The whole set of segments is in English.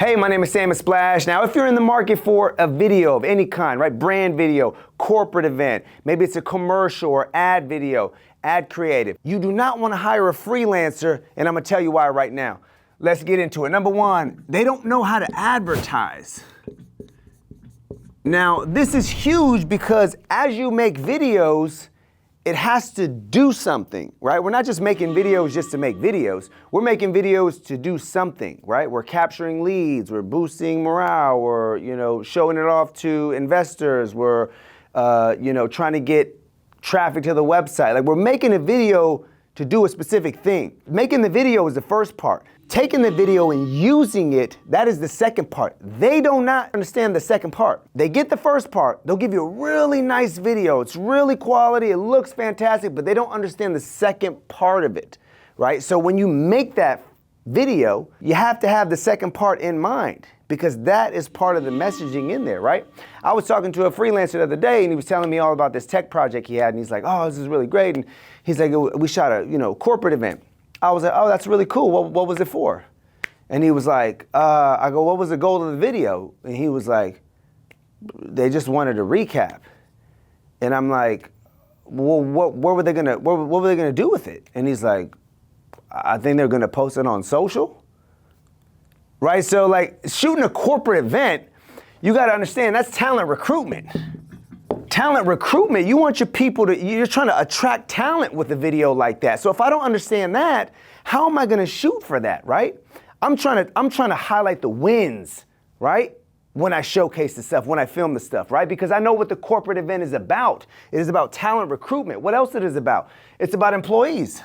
Hey, my name is Sam Splash. Now, if you're in the market for a video of any kind, right, brand video, corporate event, maybe it's a commercial or ad video, ad creative, you do not want to hire a freelancer, and I'm going to tell you why right now. Let's get into it. Number one, they don't know how to advertise. Now, this is huge because as you make videos, it has to do something, right? We're not just making videos just to make videos. We're making videos to do something, right? We're capturing leads, we're boosting morale, we're, showing it off to investors, we're, trying to get traffic to the website. Like, we're making a video to do a specific thing. Making the video is the first part. Taking the video and using it, that is the second part. They do not understand the second part. They get the first part, they'll give you a really nice video. It's really quality, it looks fantastic, but they don't understand the second part of it, right? So when you make that video, you have to have the second part in mind because that is part of the messaging in there, right? I was talking to a freelancer the other day and he was telling me all about this tech project he had and he's like, oh, this is really great. And he's like, we shot a, corporate event. I was like, oh, that's really cool. What was it for? And he was like, I go, what was the goal of the video? And he was like, they just wanted a recap. And I'm like, well, what were they gonna do with it? And he's like, I think they're gonna post it on social. Right? So like shooting a corporate event, you gotta understand that's talent recruitment. Talent recruitment, you want your people you're trying to attract talent with a video like that. So if I don't understand that, how am I gonna shoot for that, right? I'm trying to highlight the wins, right? When I showcase the stuff, when I film the stuff, right? Because I know what the corporate event is about. It is about talent recruitment. What else it is about? It's about employees.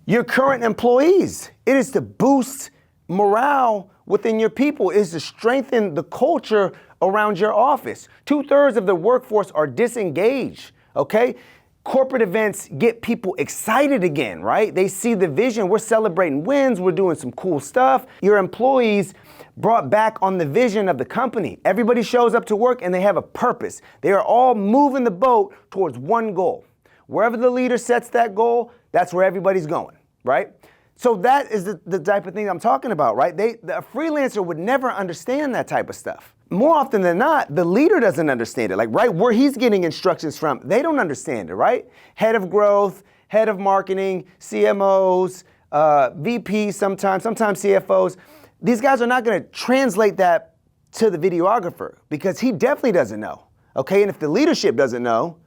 Your current employees. It is to boost morale within your people. It is to strengthen the culture around your office. 2/3 of the workforce are disengaged, okay? Corporate events get people excited again, right? They see the vision. We're celebrating wins. We're doing some cool stuff. Your employees brought back on the vision of the company. Everybody shows up to work and they have a purpose. They are all moving the boat towards one goal. Wherever the leader sets that goal, that's where everybody's going, right? So that is the type of thing I'm talking about, right? A freelancer would never understand that type of stuff. More often than not, the leader doesn't understand it. Like, right where he's getting instructions from, they don't understand it, right? Head of growth, head of marketing, CMOs, VPs sometimes CFOs. These guys are not gonna translate that to the videographer because he definitely doesn't know, okay? And if the leadership doesn't know,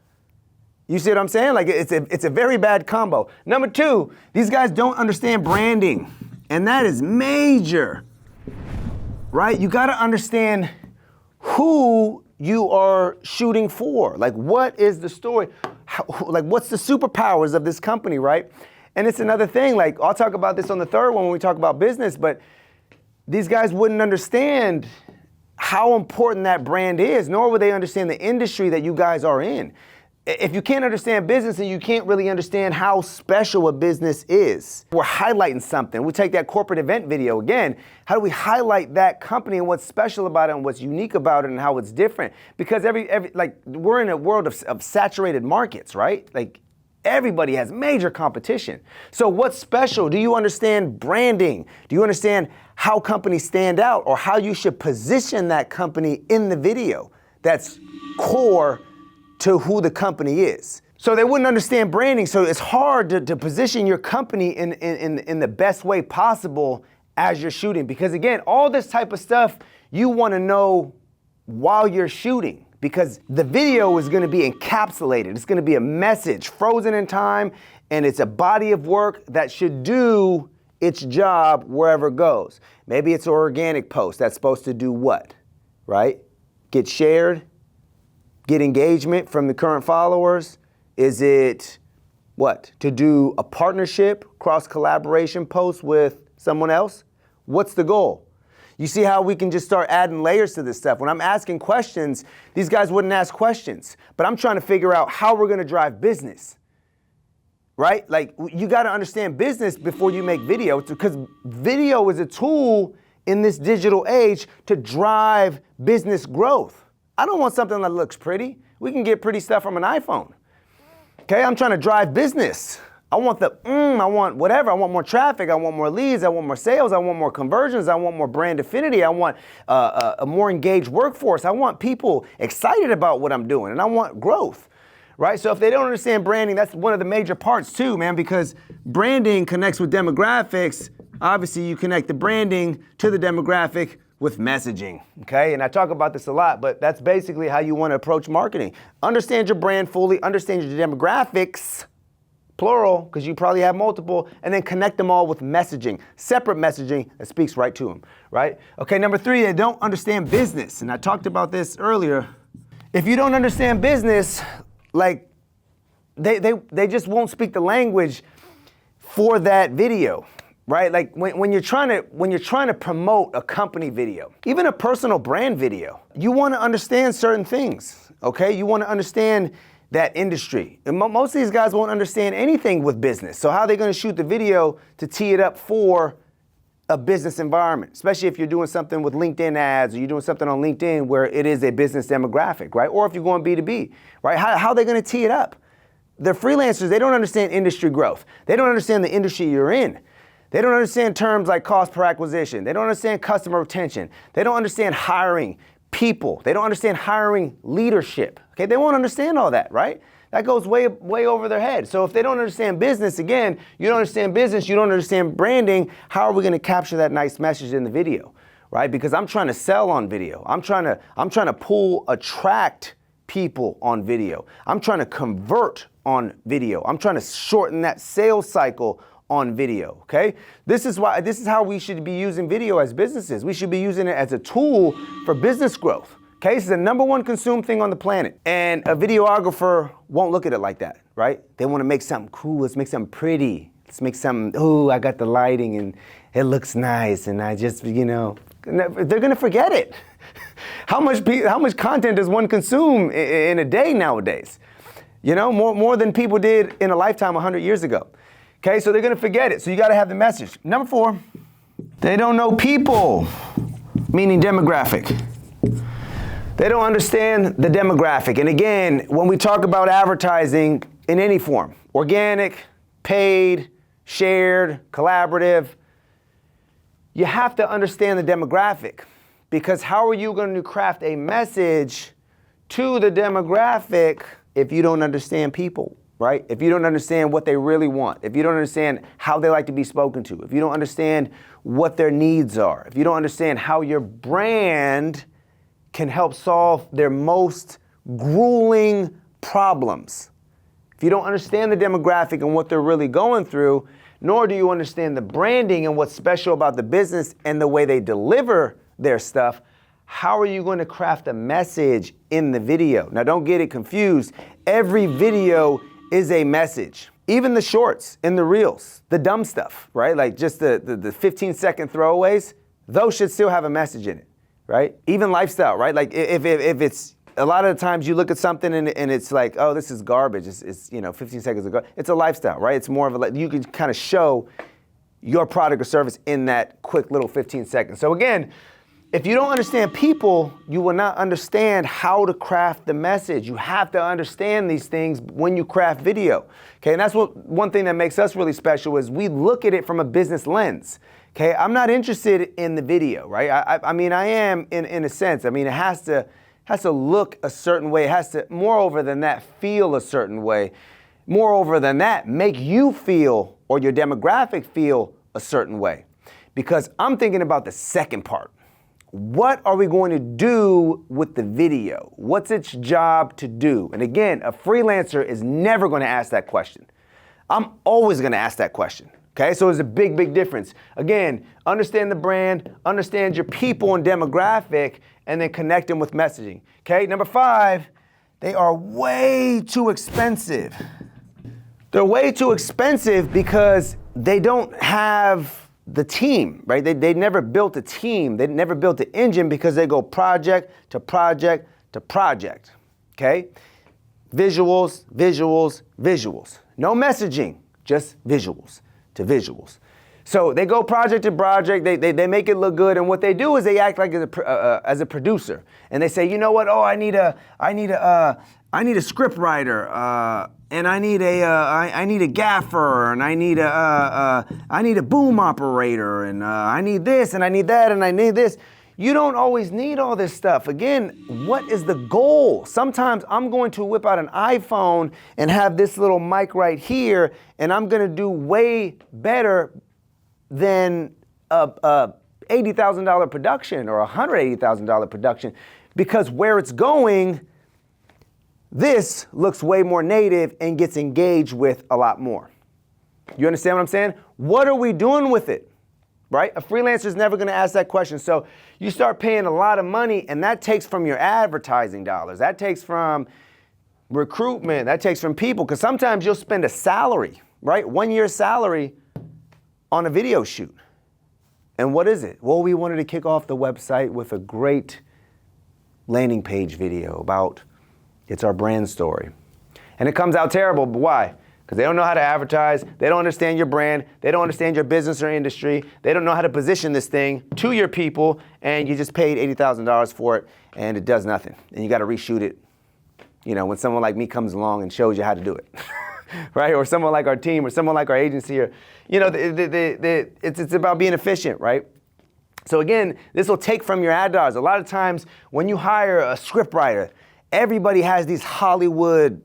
you see what I'm saying? Like, it's a very bad combo. Number two, these guys don't understand branding, and that is major, right? You gotta understand who you are shooting for. Like, what is the story? What's the superpowers of this company, right? And it's another thing, like, I'll talk about this on the third one when we talk about business, but these guys wouldn't understand how important that brand is, nor would they understand the industry that you guys are in. If you can't understand business, then you can't really understand how special a business is. We're highlighting something. We take that corporate event video again. How do we highlight that company and what's special about it and what's unique about it and how it's different? Because we're in a world of saturated markets, right? Like, everybody has major competition. So what's special? Do you understand branding? Do you understand how companies stand out or how you should position that company in the video? That's core to who the company is. So they wouldn't understand branding, so it's hard to position your company in the best way possible as you're shooting. Because again, all this type of stuff you wanna know while you're shooting because the video is gonna be encapsulated. It's gonna be a message frozen in time and it's a body of work that should do its job wherever it goes. Maybe it's an organic post that's supposed to do what, right? Get shared, get engagement from the current followers? Is it what? To do a partnership, cross-collaboration post with someone else? What's the goal? You see how we can just start adding layers to this stuff. When I'm asking questions, these guys wouldn't ask questions, but I'm trying to figure out how we're gonna drive business, right? Like, you gotta understand business before you make video because video is a tool in this digital age to drive business growth. I don't want something that looks pretty. We can get pretty stuff from an iPhone. Okay, I'm trying to drive business. I want I want whatever. I want more traffic. I want more leads. I want more sales. I want more conversions. I want more brand affinity. I want a more engaged workforce. I want people excited about what I'm doing, and I want growth, right? So if they don't understand branding, that's one of the major parts too, man, because branding connects with demographics. Obviously, you connect the branding to the demographic with messaging, okay? And I talk about this a lot, but that's basically how you want to approach marketing. Understand your brand fully, understand your demographics, plural, because you probably have multiple, and then connect them all with messaging, separate messaging that speaks right to them, right? Okay, number 3, they don't understand business. And I talked about this earlier. If you don't understand business, like they just won't speak the language for that video, right? Like when you're trying to promote a company video, even a personal brand video, you want to understand certain things, okay? You want to understand that industry. And most of these guys won't understand anything with business. So how are they going to shoot the video to tee it up for a business environment, especially if you're doing something with LinkedIn ads or you're doing something on LinkedIn where it is a business demographic, right? Or if you're going B2B, right? How are they going to tee it up? They're freelancers. They don't understand industry growth. They don't understand the industry you're in. They don't understand terms like cost per acquisition. They don't understand customer retention. They don't understand hiring people. They don't understand hiring leadership. Okay, they won't understand all that, right? That goes way over their head. So if they don't understand business, again, you don't understand business, you don't understand branding, how are we going to capture that nice message in the video, right? Because I'm trying to sell on video. I'm trying to attract people on video. I'm trying to convert on video. I'm trying to shorten that sales cycle on video, okay? This is how we should be using video as businesses. We should be using it as a tool for business growth, okay? This is the number 1 consumed thing on the planet. And a videographer won't look at it like that, right? They want to make something cool. Let's make something pretty. Let's make something, ooh, I got the lighting and it looks nice. And I just, they're going to forget it. How much content does one consume in a day nowadays? More than people did in a lifetime 100 years ago. Okay, so they're going to forget it. So you got to have the message. Number 4, they don't know people, meaning demographic. They don't understand the demographic. And again, when we talk about advertising in any form, organic, paid, shared, collaborative, you have to understand the demographic, because how are you going to craft a message to the demographic if you don't understand people? Right? If you don't understand what they really want, if you don't understand how they like to be spoken to, if you don't understand what their needs are, if you don't understand how your brand can help solve their most grueling problems, if you don't understand the demographic and what they're really going through, nor do you understand the branding and what's special about the business and the way they deliver their stuff, how are you going to craft a message in the video? Now, don't get it confused. Every video is a message. Even the shorts and the reels, the dumb stuff, right? Like just the 15-second throwaways, those should still have a message in it, right? Even lifestyle, right? Like if it's, a lot of the times you look at something and it's like, oh, this is garbage. It's 15 seconds ago. It's a lifestyle, right? It's more of a, you can kind of show your product or service in that quick little 15 seconds. So again, if you don't understand people, you will not understand how to craft the message. You have to understand these things when you craft video. Okay, and that's one thing that makes us really special is we look at it from a business lens. Okay, I'm not interested in the video, right? I mean, I am in a sense. I mean, it has to look a certain way. It has to, moreover than that, feel a certain way. Moreover than that, make you feel or your demographic feel a certain way. Because I'm thinking about the second part. What are we going to do with the video? What's its job to do? And again, a freelancer is never going to ask that question. I'm always going to ask that question. Okay, so there's a big difference. Again, understand the brand, understand your people and demographic, and then connect them with messaging. Okay, number 5, they are way too expensive. They're way too expensive because they don't have the team, right? They never built a team. They never built an engine because they go project to project to project, okay? Visuals, visuals, visuals. No messaging, just visuals to visuals. So they go project to project, they make it look good, and what they do is they act like as a producer. And they say, you know what, oh, I need a script writer, and I need a gaffer, and I need a boom operator, and I need this, and I need that, and I need this. You don't always need all this stuff. Again, what is the goal? Sometimes I'm going to whip out an iPhone and have this little mic right here, and I'm gonna do way better than a $80,000 production or a $180,000 production, because where it's going, this looks way more native and gets engaged with a lot more. You understand what I'm saying? What are we doing with it? Right? A freelancer is never going to ask that question. So you start paying a lot of money, and that takes from your advertising dollars. That takes from recruitment. That takes from people, because sometimes you'll spend a salary, right? 1 year's salary on a video shoot. And what is it? Well, we wanted to kick off the website with a great landing page video about it's our brand story. And it comes out terrible, but why? Because they don't know how to advertise, they don't understand your brand, they don't understand your business or industry, they don't know how to position this thing to your people, and you just paid $80,000 for it, and it does nothing. And you got to reshoot it, you know, when someone like me comes along and shows you how to do it, right? Or someone like our team, or someone like our agency, or, you know, it's about being efficient, right? So again, this will take from your ad dollars. A lot of times when you hire a script writer, everybody has these Hollywood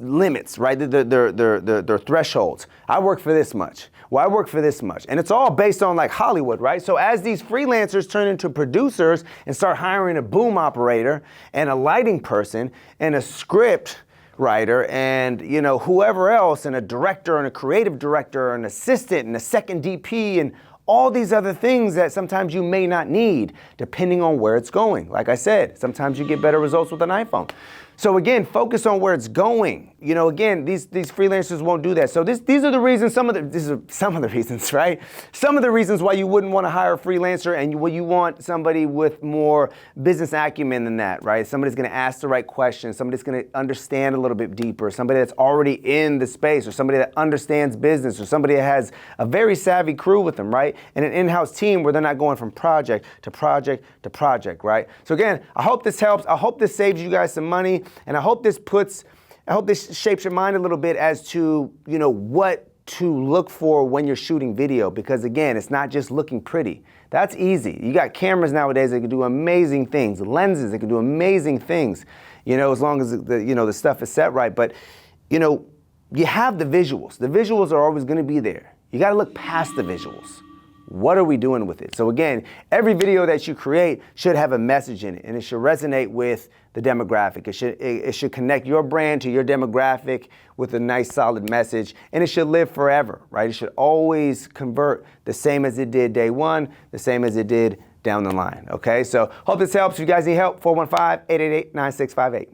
limits, right? Their thresholds. I work for this much. Well, I work for this much. And it's all based on like Hollywood, right? So as these freelancers turn into producers and start hiring a boom operator and a lighting person and a script writer and, you know, whoever else, and a director and a creative director and an assistant and a second DP and all these other things that sometimes you may not need depending on where it's going. Like I said, sometimes you get better results with an iPhone. So again, focus on where it's going. You know, again, these freelancers won't do that. So these are the reasons, these are some of the reasons, right? Some of the reasons why you wouldn't want to hire a freelancer, and you want somebody with more business acumen than that, right? Somebody's going to ask the right questions, somebody's going to understand a little bit deeper, somebody that's already in the space, or somebody that understands business, or somebody that has a very savvy crew with them, right? And an in-house team where they're not going from project to project to project, right? So again, I hope this helps. I hope this saves you guys some money. And I hope this shapes your mind a little bit as to, you know, what to look for when you're shooting video. Because again, it's not just looking pretty. That's easy. You got cameras nowadays that can do amazing things, lenses that can do amazing things, you know, as long as the stuff is set right. But, you know, you have the visuals. The visuals are always going to be there. You got to look past the visuals. What are we doing with it? So again, every video that you create should have a message in it, and it should resonate with the demographic. It should connect your brand to your demographic with a nice solid message, and it should live forever, right? It should always convert the same as it did day one, the same as it did down the line, okay? So hope this helps. If you guys need help, 415-888-9658.